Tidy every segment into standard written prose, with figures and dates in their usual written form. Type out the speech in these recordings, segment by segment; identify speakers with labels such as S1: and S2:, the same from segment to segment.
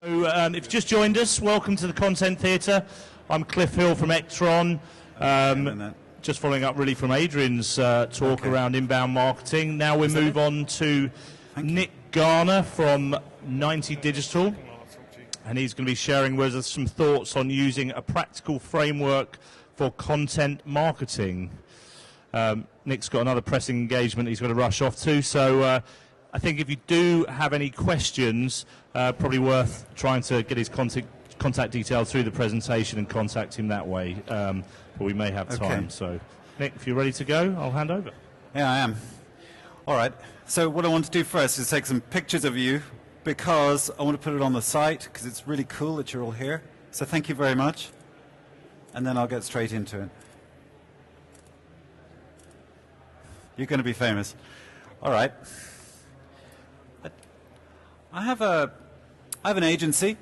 S1: So, if you've just joined us, welcome to the Content Theatre. I'm Cliff Hill from Extron. Just following up really from Adrian's talk around inbound marketing. Now we move on to Nick Garner from 90 Digital, and he's going to be sharing with us some thoughts on using a practical framework for content marketing. Nick's got another pressing engagement he's got to rush off to, so I think if you do have any questions, probably worth trying to get his contact details through the presentation and contact him that way, but we may have time. So, Nick, if you're ready to go, I'll hand over.
S2: Yeah, I am. All right. So what I want to do first is take some pictures of you, because I want to put it on the site, because it's really cool that you're all here. So thank you very much. And then I'll get straight into it. You're going to be famous. All right. I have an agency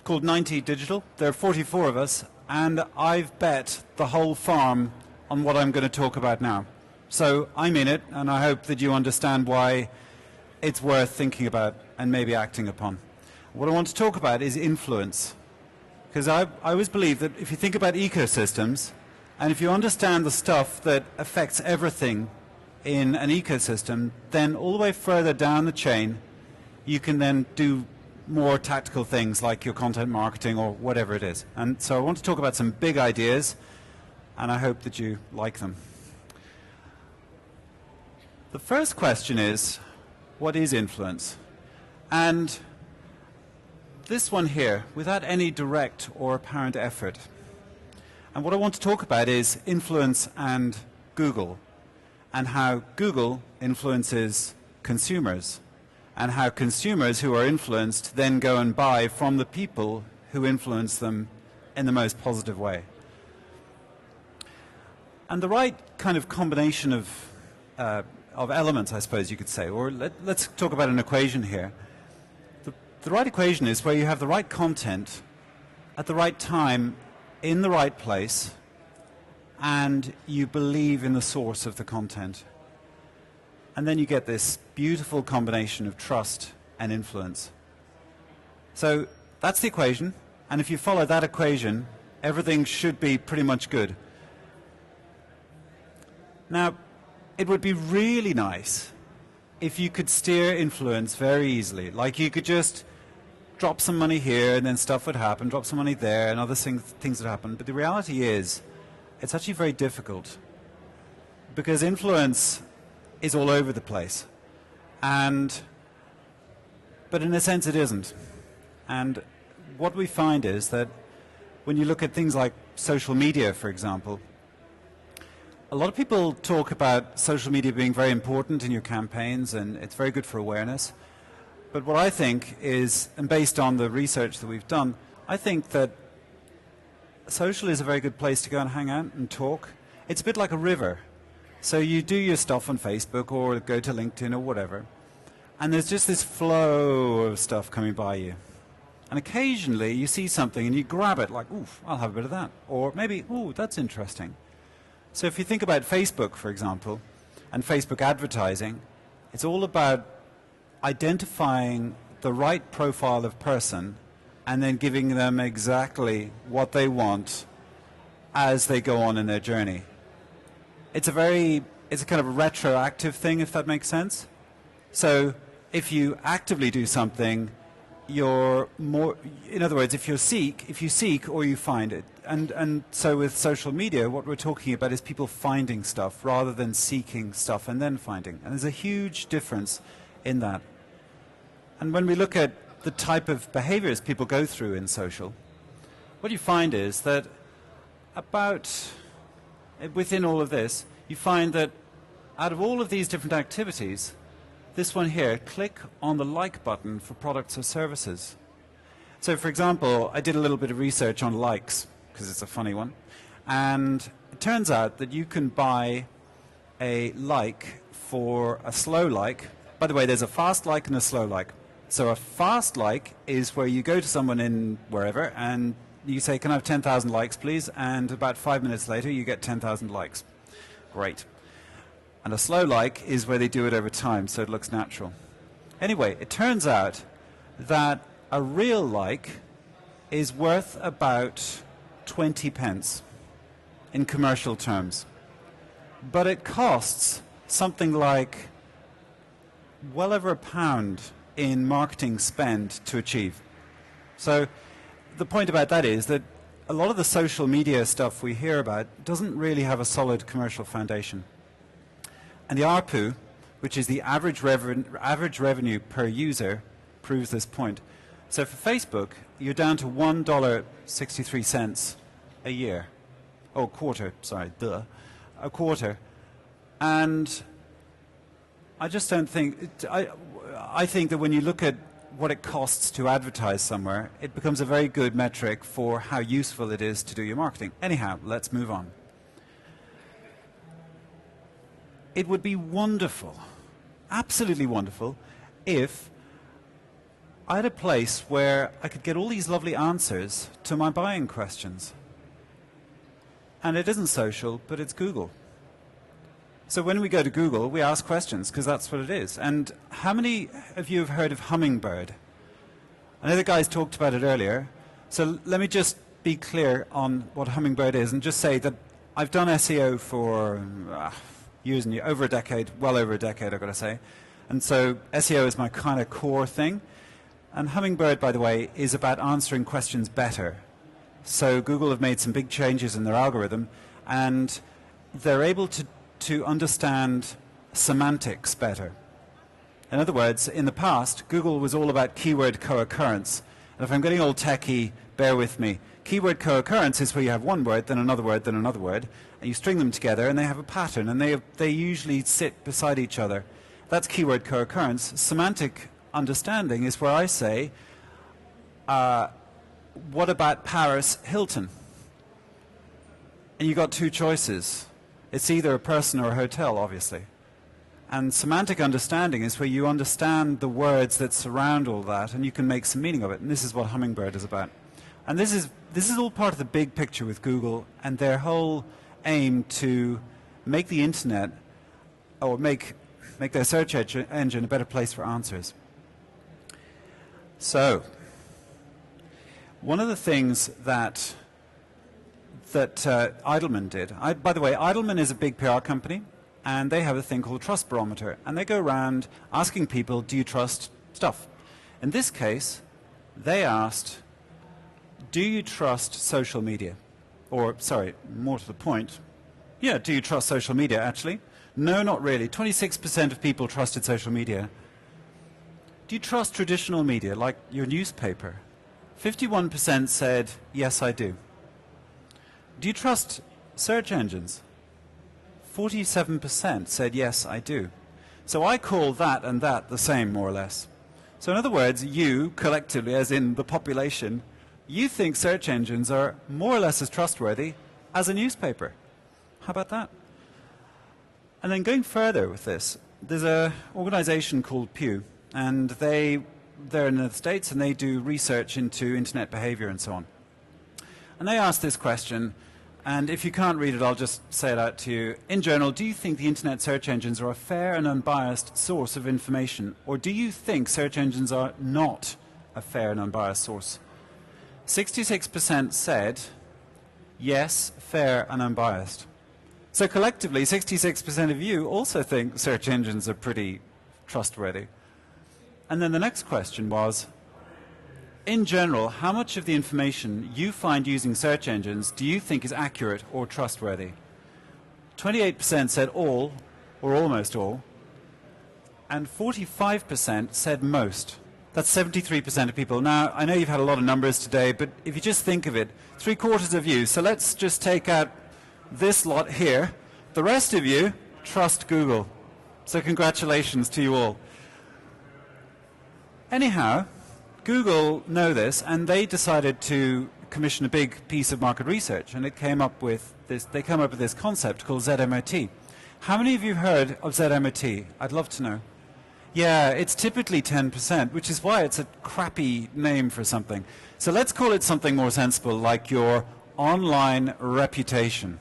S2: called 90 Digital. There are 44 of us, and I've bet the whole farm on what I'm going to talk about now. So I'm in it, and I hope that you understand why it's worth thinking about and maybe acting upon. What I want to talk about is influence, because I always believe that if you think about ecosystems, and if you understand the stuff that affects everything in an ecosystem, then all the way further down the chain, you can then do more tactical things like your content marketing or whatever it is. And so I want to talk about some big ideas, and I hope that you like them. The first question is, what is influence? And this one here, without any direct or apparent effort. And what I want to talk about is influence and Google, and how Google influences consumers, and how consumers who are influenced then go and buy from the people who influence them in the most positive way. And the right kind of combination of elements, I suppose you could say, or let's talk about an equation here. The right equation is where you have the right content at the right time in the right place, and you believe in the source of the content. And then you get this beautiful combination of trust and influence. So that's the equation, and if you follow that equation, everything should be pretty much good. Now, it would be really nice if you could steer influence very easily. Like you could just drop some money here and then stuff would happen, drop some money there and other things would happen. But the reality is, it's actually very difficult, because influence is all over the place. But in a sense it isn't. And what we find is that when you look at things like social media, for example, a lot of people talk about social media being very important in your campaigns, and it's very good for awareness. But what I think is, and based on the research that we've done, I think that social is a very good place to go and hang out and talk. It's a bit like a river. So you do your stuff on Facebook or go to LinkedIn or whatever, and there's just this flow of stuff coming by you. And occasionally you see something and you grab it like, ooh, I'll have a bit of that. Or maybe, ooh, that's interesting. So if you think about Facebook, for example, and Facebook advertising, it's all about identifying the right profile of person and then giving them exactly what they want as they go on in their journey. It's a kind of retroactive thing, if that makes sense. So if you actively do something, you're more, in other words, if you seek or you find it. And so with social media, what we're talking about is people finding stuff rather than seeking stuff and then finding. And there's a huge difference in that. And when we look at the type of behaviors people go through in social, what you find is that within all of this, you find that out of all of these different activities, this one here, click on the like button for products or services. So for example, I did a little bit of research on likes, because it's a funny one, and it turns out that you can buy a like for a slow like. By the way, there's a fast like and a slow like. So a fast like is where you go to someone in wherever and you say, can I have 10,000 likes, please? And about 5 minutes later, you get 10,000 likes. Great. And a slow like is where they do it over time, so it looks natural. Anyway, it turns out that a real like is worth about 20 pence in commercial terms. But it costs something like well over £1 in marketing spend to achieve. So the point about that is that a lot of the social media stuff we hear about doesn't really have a solid commercial foundation. And the ARPU, which is the average revenue per user, proves this point. So for Facebook, you're down to $1.63 a year. Oh, quarter, sorry, a quarter. And I just don't think, I think that when you look at what it costs to advertise somewhere, it becomes a very good metric for how useful it is to do your marketing. Anyhow, let's move on. It would be wonderful, absolutely wonderful, if I had a place where I could get all these lovely answers to my buying questions. And it isn't social, but it's Google. So when we go to Google, we ask questions, because that's what it is. And how many of you have heard of Hummingbird? I know the guys talked about it earlier. So let me just be clear on what Hummingbird is and just say that I've done SEO for years and years, over a decade, well over a decade, I've got to say. And so SEO is my kind of core thing. And Hummingbird, by the way, is about answering questions better. So Google have made some big changes in their algorithm, and they're able to understand semantics better. In other words, in the past, Google was all about keyword co-occurrence. And if I'm getting all techie, bear with me. Keyword co-occurrence is where you have one word, then another word, then another word, and you string them together, and they have a pattern, and they usually sit beside each other. That's keyword co-occurrence. Semantic understanding is where I say, what about Paris Hilton? And you got two choices. It's either a person or a hotel, obviously. And semantic understanding is where you understand the words that surround all that, and you can make some meaning of it. And this is what Hummingbird is about. And this is all part of the big picture with Google and their whole aim to make the internet, or make their search engine a better place for answers. So, one of the things that Edelman did. By the way, Edelman is a big PR company, and they have a thing called Trust Barometer, and they go around asking people, do you trust stuff? In this case, they asked, do you trust social media? Or, sorry, more to the point, yeah, do you trust social media, actually? No, not really. 26% of people trusted social media. Do you trust traditional media, like your newspaper? 51% said, yes, I do. Do you trust search engines? 47% said, yes, I do. So I call that and that the same, more or less. So in other words, you, collectively, as in the population, you think search engines are more or less as trustworthy as a newspaper. How about that? And then going further with this, there's an organization called Pew, and they're in the States, and they do research into internet behavior and so on. And they asked this question, and if you can't read it, I'll just say it out to you. In general, do you think the internet search engines are a fair and unbiased source of information, or do you think search engines are not a fair and unbiased source? 66% said, yes, fair and unbiased. So collectively, 66% of you also think search engines are pretty trustworthy. And then the next question was, in general, how much of the information you find using search engines do you think is accurate or trustworthy? 28% said all, or almost all, and 45% said most. That's 73% of people. Now, I know you've had a lot of numbers today, but if you just think of it, 3/4 of you, so let's just take out this lot here. The rest of you trust Google. So congratulations to you all. Anyhow, Google know this, and they decided to commission a big piece of market research, and it came up with this. They came up with this concept called ZMOT. How many of you have heard of ZMOT? I'd love to know. Yeah, it's typically 10%, which is why it's a crappy name for something. So let's call it something more sensible, like your online reputation.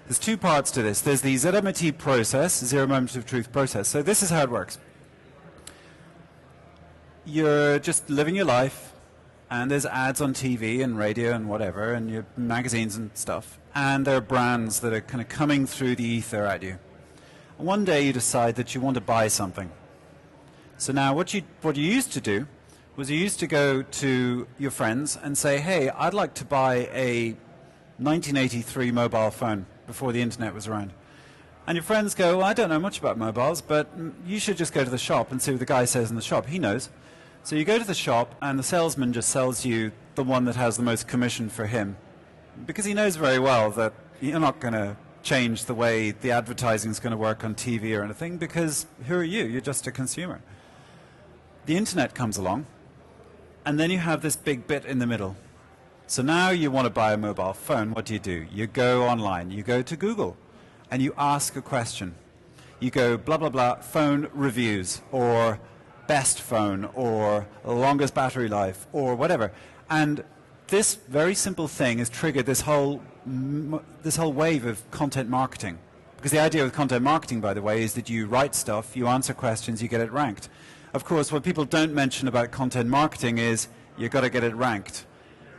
S2: There's two parts to this. There's the ZMOT process, zero moment of truth process. So this is how it works. you're just living your life, and there's ads on TV and radio and whatever, and your magazines and stuff, and there are brands that are kind of coming through the ether at you. And one day you decide that you want to buy something. So now what you used to do was you used to go to your friends and say, hey, I'd like to buy a 1983 mobile phone before the internet was around. And your friends go, well, I don't know much about mobiles, but you should just go to the shop and see what the guy says in the shop. He knows. So you go to the shop, and the salesman just sells you the one that has the most commission for him, because he knows very well that you're not going to change the way the advertising is going to work on TV or anything, because who are you? You're just a consumer. The internet comes along, and then you have this big bit in the middle. So now you want to buy a mobile phone. What do? You go online. You go to Google. And you ask a question. You go blah, blah, blah, phone reviews, or best phone, or longest battery life, or whatever. And this very simple thing has triggered this whole wave of content marketing. Because the idea with content marketing, by the way, is that you write stuff, you answer questions, you get it ranked. Of course, what people don't mention about content marketing is you've got to get it ranked.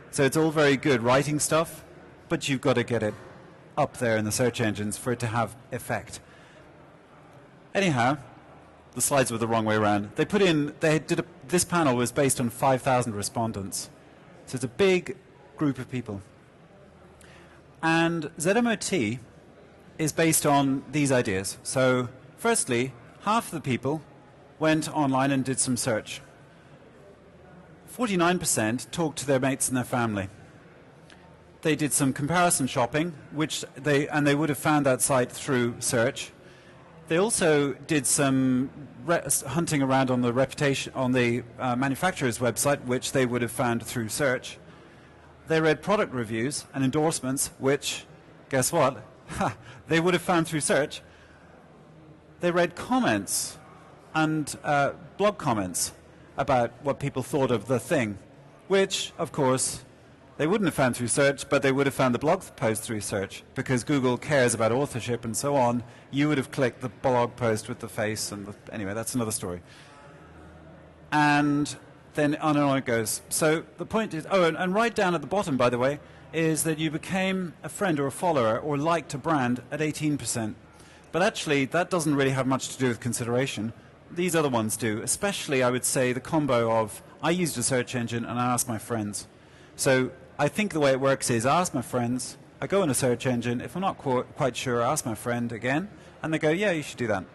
S2: So it's all very good writing stuff, but you've got to get it up there in the search engines for it to have effect. Anyhow, the slides were the wrong way around. This panel was based on 5,000 respondents. So it's a big group of people. And ZMOT is based on these ideas. So firstly, half of the people went online and did some search. 49% talked to their mates and their family. They did some comparison shopping, and they would have found that site through search. They also did some hunting around on the manufacturer's website, which they would have found through search. They read product reviews and endorsements, which, guess what? They would have found through search. They read comments and blog comments about what people thought of the thing, which, of course, they wouldn't have found through search, but they would have found the blog post through search, because Google cares about authorship and so on. You would have clicked the blog post with the face, and anyway, that's another story. And then on and on it goes. So the point is, and right down at the bottom, by the way, is that you became a friend or a follower or liked a brand at 18%. But actually, that doesn't really have much to do with consideration. These other ones do, especially, I would say, the combo of I used a search engine and I asked my friends. So I think the way it works is I ask my friends, I go in a search engine, if I'm not quite sure, I ask my friend again, and they go, yeah, you should do that.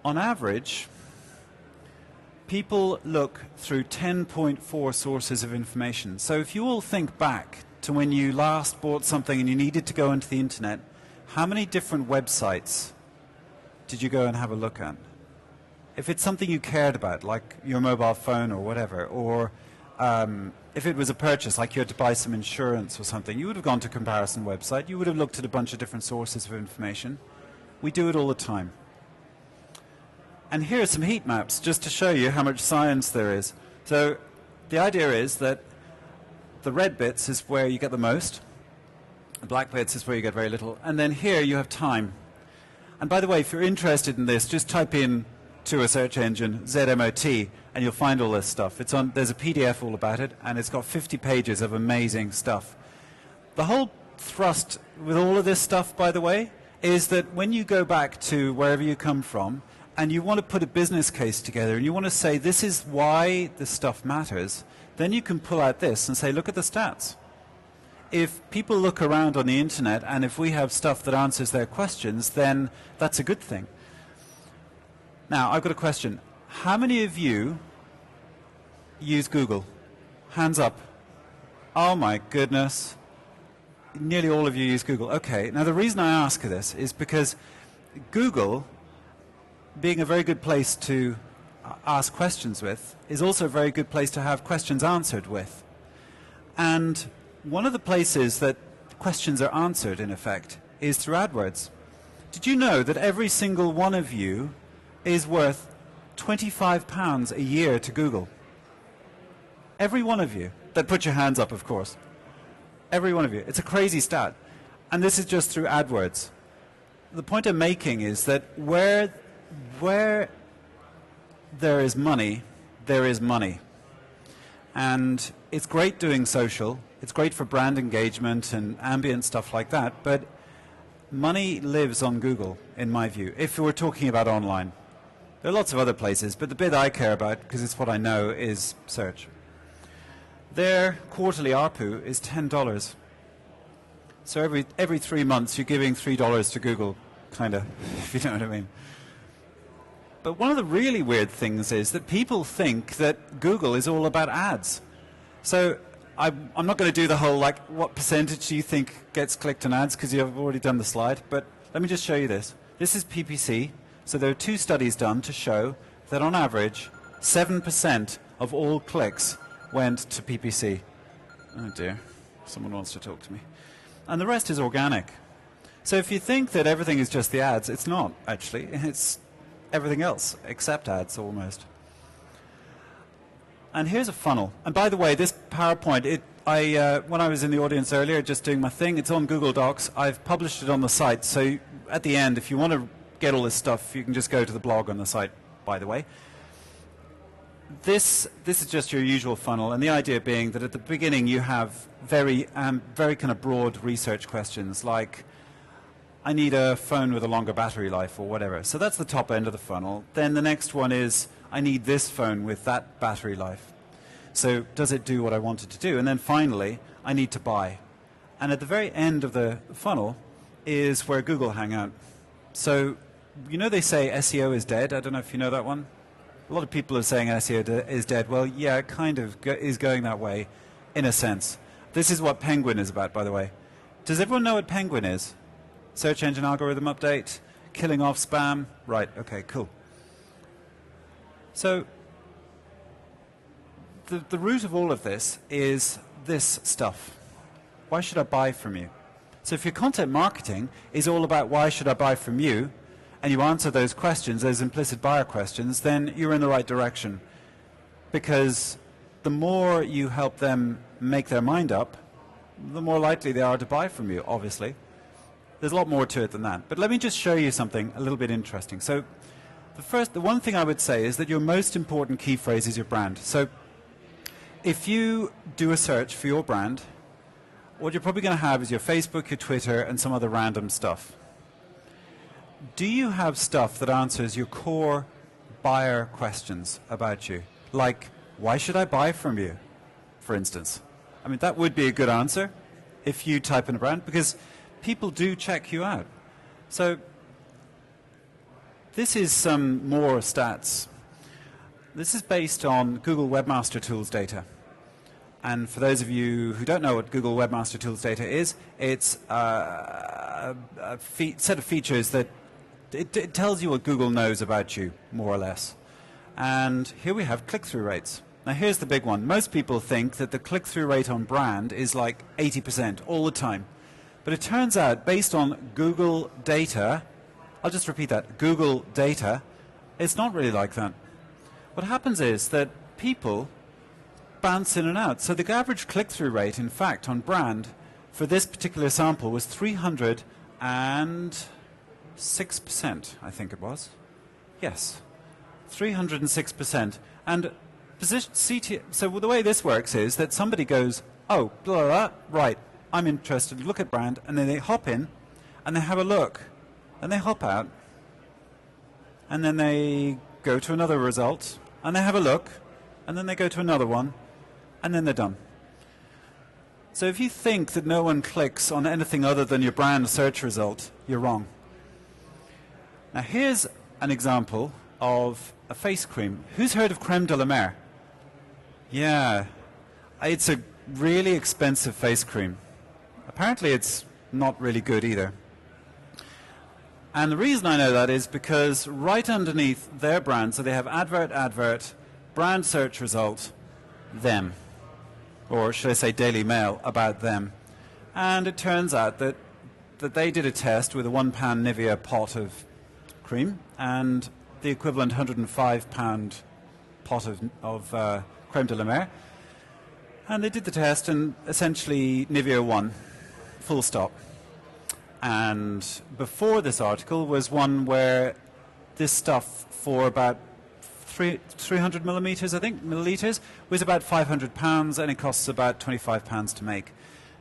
S2: On average, people look through 10.4 sources of information. So if you all think back to when you last bought something and you needed to go into the internet, how many different websites did you go and have a look at? If it's something you cared about, like your mobile phone or whatever, or if it was a purchase, like you had to buy some insurance or something, you would have gone to a comparison website. You would have looked at a bunch of different sources of information. We do it all the time. And here are some heat maps just to show you how much science there is. So the idea is that the red bits is where you get the most. The black bits is where you get very little. And then here you have time. And by the way, if you're interested in this, just type in to a search engine, ZMOT, and you'll find all this stuff. There's a PDF all about it, and it's got 50 pages of amazing stuff. The whole thrust with all of this stuff, by the way, is that when you go back to wherever you come from, and you want to put a business case together, and you want to say, this is why this stuff matters, then you can pull out this and say, look at the stats. If people look around on the internet, and if we have stuff that answers their questions, then that's a good thing. Now, I've got a question. How many of you use Google? Hands up. Oh my goodness. Nearly all of you use Google. Okay, now the reason I ask this is because Google, being a very good place to ask questions with, is also a very good place to have questions answered with. And one of the places that questions are answered, in effect, is through AdWords. Did you know that every single one of you is worth £25 a year to Google? Every one of you. That put your hands up, of course. Every one of you. It's a crazy stat. And this is just through AdWords. The point I'm making is that where there is money, there is money. And it's great doing social. It's great for brand engagement and ambient stuff like that. But money lives on Google, in my view, if we're talking about online. There are lots of other places, but the bit I care about, because it's what I know, is search. Their quarterly ARPU is $10. So every 3 months you're giving $3 to Google, kind of, if you know what I mean. But one of the really weird things is that people think that Google is all about ads. So I'm not going to do the whole, like, what percentage do you think gets clicked on ads, because you've already done the slide. But let me just show you this. This is PPC. So there are 2 studies done to show that on average, 7% of all clicks went to PPC. Oh dear, someone wants to talk to me. And the rest is organic. So if you think that everything is just the ads, it's not, actually. It's everything else except ads, almost. And here's a funnel. And by the way, this PowerPoint, when I was in the audience earlier just doing my thing, it's on Google Docs. I've published it on the site. So at the end, if you want to get all this stuff, you can just go to the blog on the site, by the way. This is just your usual funnel, and the idea being that at the beginning you have very kind of broad research questions, like I need a phone with a longer battery life or whatever. So that's the top end of the funnel. Then the next one is I need this phone with that battery life. So does it do what I want it to do? And then finally, I need to buy. And at the very end of the funnel is where Google hang out. So you know they say SEO is dead. I don't know if you know that one. A lot of people are saying SEO is dead. Well, yeah, it kind of is going that way, in a sense. This is what Penguin is about, by the way. Does everyone know what Penguin is? Search engine algorithm update, killing off spam. Right, okay, cool. So the root of all of this is this stuff. Why should I buy from you? So if your content marketing is all about why should I buy from you, and you answer those questions, those implicit buyer questions, then you're in the right direction. Because the more you help them make their mind up, the more likely they are to buy from you, obviously. There's a lot more to it than that. But let me just show you something a little bit interesting. So the one thing I would say is that your most important key phrase is your brand. So if you do a search for your brand, what you're probably going to have is your Facebook, your Twitter, and some other random stuff. Do you have stuff that answers your core buyer questions about you? Like, why should I buy from you, for instance? I mean, that would be a good answer if you type in a brand, because people do check you out. So this is some more stats. This is based on Google Webmaster Tools data. And for those of you who don't know what Google Webmaster Tools data is, it's a set of features that it tells you what Google knows about you, more or less. And here we have click-through rates. Now here's the big one. Most people think that the click-through rate on brand is like 80% all the time. But it turns out, based on Google data, I'll just repeat that, Google data, it's not really like that. What happens is that people bounce in and out. So the average click-through rate, in fact, on brand for this particular sample was 306%, I think it was. Yes, 306%. And so the way this works is that somebody goes, oh, blah, blah, blah, right, I'm interested, look at brand, and then they hop in, and they have a look, and they hop out, and then they go to another result, and they have a look, and then they go to another one, and then they're done. So if you think that no one clicks on anything other than your brand search result, you're wrong. Now here's an example of a face cream. Who's heard of Creme de la Mer? Yeah, it's a really expensive face cream. Apparently it's not really good either. And the reason I know that is because right underneath their brand, so they have advert, brand search result, them. Or should I say Daily Mail, about them. And it turns out that they did a test with a £1 Nivea pot of cream and the equivalent £105 pot of Creme de la Mer. And they did the test, and essentially Nivea won, full stop. And before this article was one where this stuff for about 300 millimeters, I think, milliliters, weighs about £500, and it costs about £25 to make.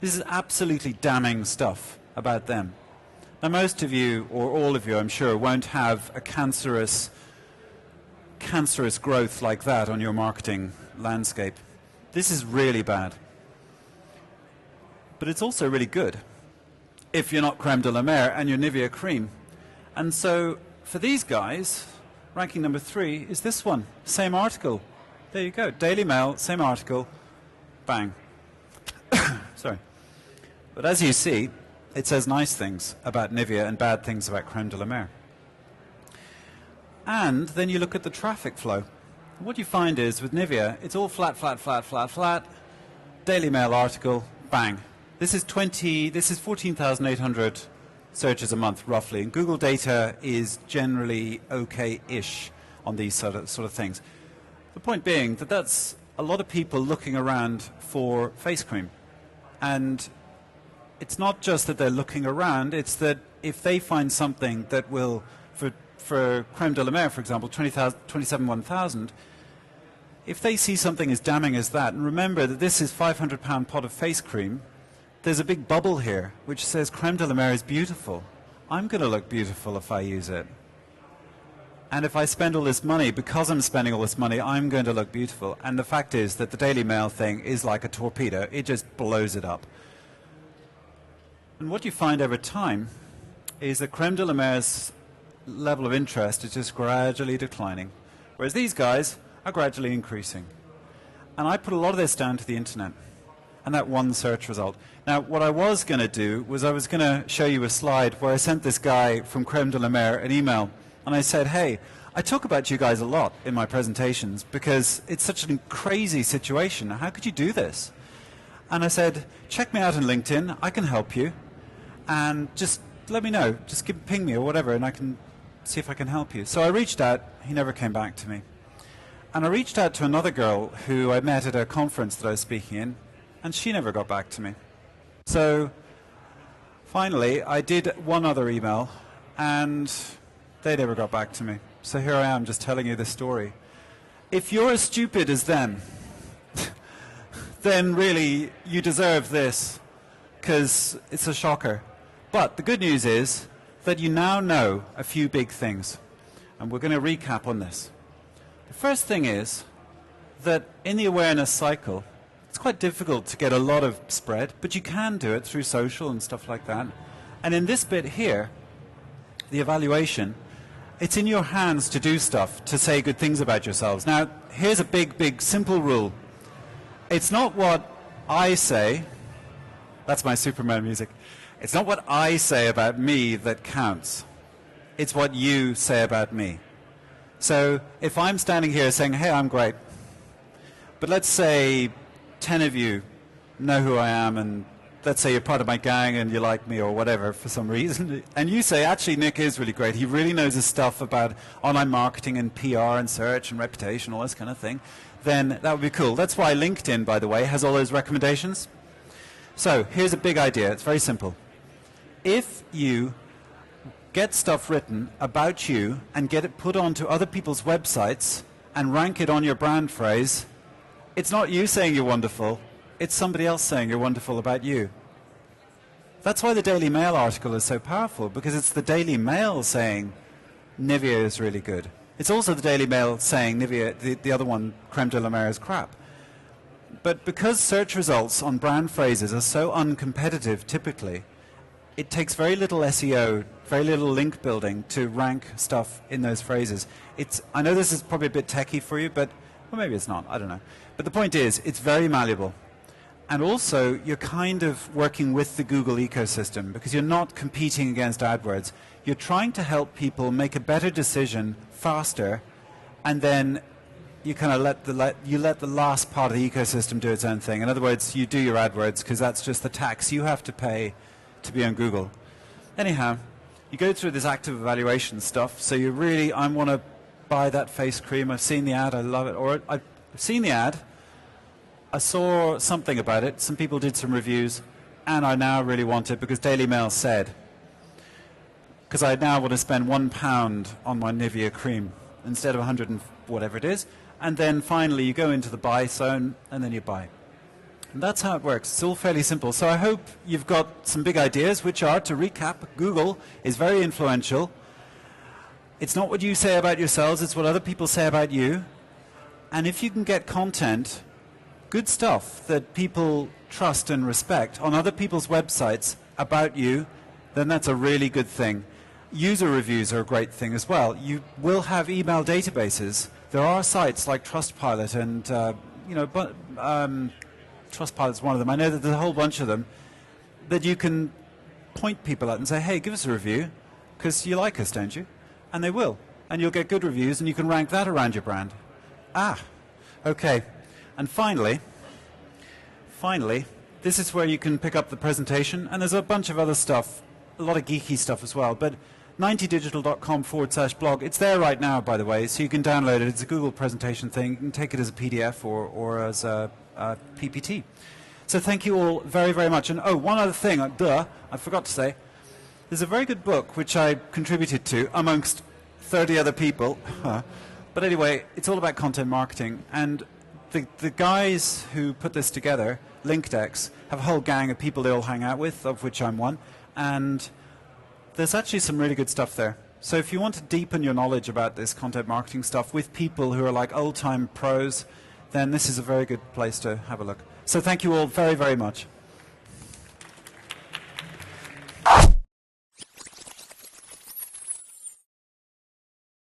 S2: This is absolutely damning stuff about them. Now, most of you, or all of you, I'm sure, won't have a cancerous growth like that on your marketing landscape. This is really bad. But it's also really good if you're not Creme de la Mer and you're Nivea Creme. And so for these guys, ranking number 3 is this one. Same article. There you go. Daily Mail, same article. Bang. Sorry. But as you see, it says nice things about Nivea and bad things about Creme de la Mer. And then you look at the traffic flow. What you find is with Nivea, it's all flat, flat, flat, flat, flat. Daily Mail article, bang. This is 14,800 searches a month, roughly. And Google data is generally okay-ish on these sort of things. The point being that that's a lot of people looking around for face cream. And it's not just that they're looking around, it's that if they find something that will, for Creme de la Mer, for example, 27,000, if they see something as damning as that, and remember that this is £500 pot of face cream, there's a big bubble here which says Creme de la Mer is beautiful. I'm going to look beautiful if I use it. And if I spend all this money, because I'm spending all this money, I'm going to look beautiful. And the fact is that the Daily Mail thing is like a torpedo. It just blows it up. And what you find over time is that Creme de la Mer's level of interest is just gradually declining, whereas these guys are gradually increasing. And I put a lot of this down to the internet and that one search result. Now, what I was going to do was I was going to show you a slide where I sent this guy from Creme de la Mer an email, and I said, hey, I talk about you guys a lot in my presentations because it's such a crazy situation. How could you do this? And I said, check me out on LinkedIn. I can help you. And just let me know. Just ping me or whatever, and I can see if I can help you. So I reached out. He never came back to me. And I reached out to another girl who I met at a conference that I was speaking in, and she never got back to me. So finally, I did one other email, and they never got back to me. So here I am just telling you this story. If you're as stupid as them, then really you deserve this, because it's a shocker. But the good news is that you now know a few big things, and we're going to recap on this. The first thing is that in the awareness cycle, it's quite difficult to get a lot of spread, but you can do it through social and stuff like that. And in this bit here, the evaluation, it's in your hands to do stuff, to say good things about yourselves. Now, here's a big, big, simple rule. It's not what I say. That's my Superman music. It's not what I say about me that counts. It's what you say about me. So if I'm standing here saying, hey, I'm great, but let's say 10 of you know who I am, and let's say you're part of my gang and you like me or whatever for some reason, and you say, actually, Nick is really great. He really knows his stuff about online marketing and PR and search and reputation, all this kind of thing, then that would be cool. That's why LinkedIn, by the way, has all those recommendations. So here's a big idea. It's very simple. If you get stuff written about you and get it put onto other people's websites and rank it on your brand phrase, it's not you saying you're wonderful, it's somebody else saying you're wonderful about you. That's why the Daily Mail article is so powerful, because it's the Daily Mail saying Nivea is really good. It's also the Daily Mail saying Nivea, the other one, Creme de la Mer, is crap. But because search results on brand phrases are so uncompetitive typically, it takes very little SEO, very little link building to rank stuff in those phrases. I know this is probably a bit techie for you, but well, maybe it's not, I don't know. But the point is, it's very malleable. And also, you're kind of working with the Google ecosystem, because you're not competing against AdWords. You're trying to help people make a better decision faster, and then you kind of let the last part of the ecosystem do its own thing. In other words, you do your AdWords, because that's just the tax you have to pay to be on Google. Anyhow, you go through this active evaluation stuff, so you really, I want to buy that face cream, I've seen the ad, I love it, or I've seen the ad, I saw something about it, some people did some reviews, and I now really want it because Daily Mail said. Because I now want to spend £1 on my Nivea cream. instead of 100 and whatever it is. And then finally you go into the buy zone and then you buy. And that's how it works. It's all fairly simple. So I hope you've got some big ideas, which are, to recap, Google is very influential. It's not what you say about yourselves, it's what other people say about you. And if you can get content, good stuff that people trust and respect on other people's websites about you, then that's a really good thing. User reviews are a great thing as well. You will have email databases. There are sites like Trustpilot and, Trustpilot's one of them. I know that there's a whole bunch of them that you can point people at and say, hey, give us a review because you like us, don't you? And they will. And you'll get good reviews and you can rank that around your brand. Okay. And finally, this is where you can pick up the presentation. And there's a bunch of other stuff, a lot of geeky stuff as well. But 90digital.com/blog. It's there right now, by the way, so you can download it. It's a Google presentation thing. You can take it as a PDF or as a PPT. So thank you all very, very much. And one other thing, I forgot to say. There's a very good book which I contributed to amongst 30 other people. But anyway, it's all about content marketing. And the guys who put this together, LinkDex, have a whole gang of people they all hang out with, of which I'm one. And there's actually some really good stuff there. So if you want to deepen your knowledge about this content marketing stuff with people who are like old-time pros, then this is a very good place to have a look. So thank you all very, very much.